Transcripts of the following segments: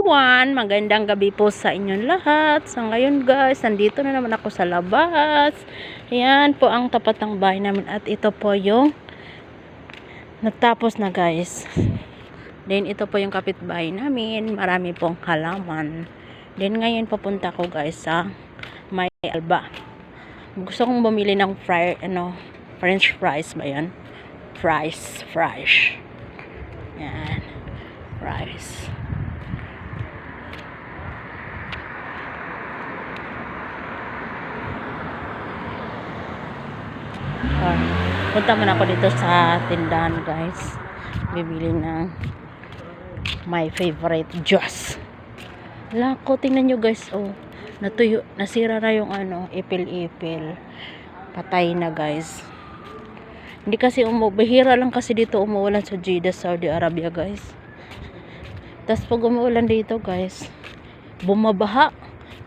everyone! Magandang gabi po sa inyong lahat. So ngayon guys, nandito na naman ako sa labas. Ayan po ang tapat ng bahay namin at ito po yung natapos na guys. Then ito po yung kapitbahay namin. Marami pong halaman. Then ngayon papunta ko guys sa May Alba. Gusto kong bumili ng French fries ba yan? Fries. Yan. Fries. Punta muna ako dito sa tindahan guys. Bibili ng my favorite juice. Lako, tingnan nyo guys. Oh, natuyo, nasira na yung ipil-ipil. Patay na guys. Hindi kasi bihira lang kasi dito umuulan sa Jeddah, Saudi Arabia guys. Tapos pag umuulan dito guys, bumabaha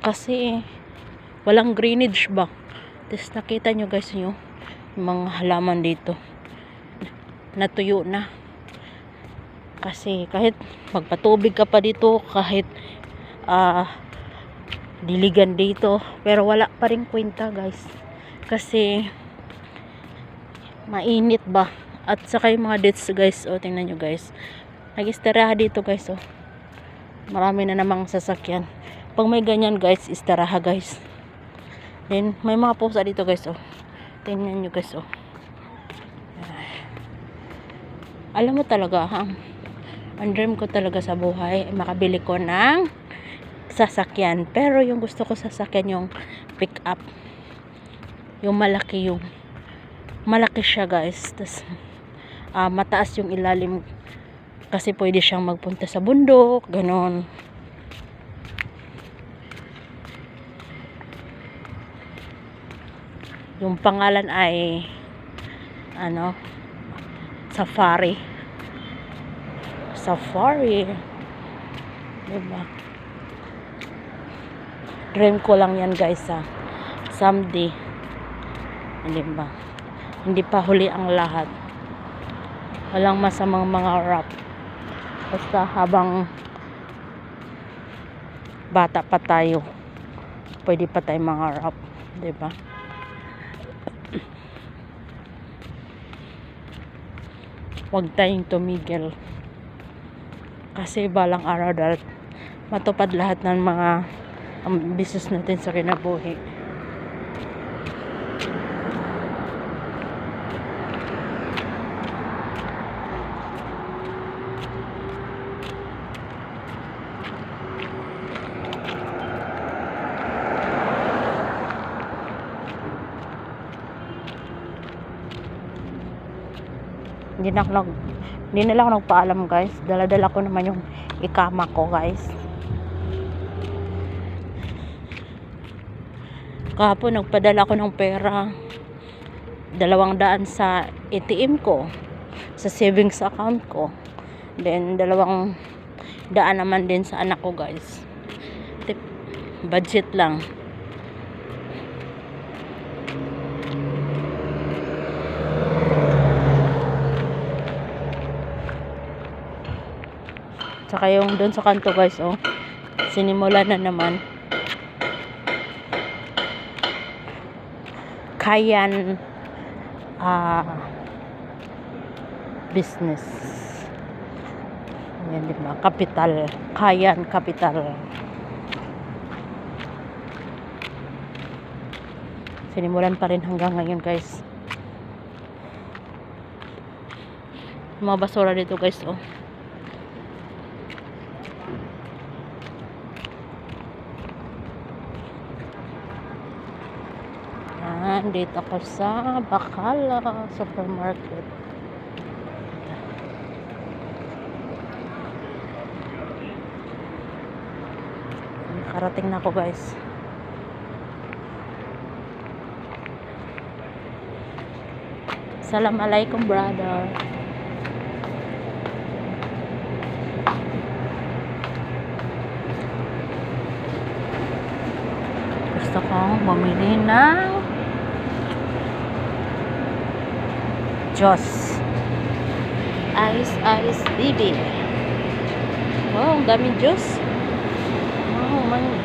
kasi walang drainage ba. Tapos nakita nyo guys yung mga halaman dito natuyo na kasi kahit magpatubig ka pa dito, kahit diligan dito, pero wala pa rin kwenta guys kasi mainit ba. At saka yung mga dates guys, tingnan nyo guys, nag-istiraha dito guys. Marami na namang sasakyan pag may ganyan guys, istiraha guys. Then may mga pusa dito guys. Tingnan nyo guys. Alam mo talaga ang dream ko talaga sa buhay ay makabili ko ng sasakyan, pero yung gusto ko sasakyan yung pick up, yung malaki siya guys. Tas mataas yung ilalim kasi pwede siyang magpunta sa bundok, ganon. Yung pangalan ay Safari. Diba? Dream ko lang yan guys someday. Diba? Hindi pa huli ang lahat. Walang masamang mga rap. Basta habang bata pa tayo, pwede pa tayo mga rap. Diba? Huwag tayong tumigil kasi balang araw dahil matupad lahat ng mga business natin sa kinabuhi. Hindi na lang ako nagpaalam guys. Dala-dala ko naman yung ikama ko guys. Kahapon nagpadala ko ng pera 200 sa ATM ko, sa savings account ko. Then 200 naman din sa anak ko guys. Budget lang. Tsaka yung doon sa kanto guys, sinimula na naman. Kayan business. Ayan, diba? Capital. Kayan Capital. Sinimulan pa rin hanggang ngayon guys. Mga basura dito guys, dito ako sa Bacala Supermarket. Nakarating na ako guys. Assalamualaikum brother. Gusto kong bumili ng Diyos. Ice baby. Wow, ang daming juice. mang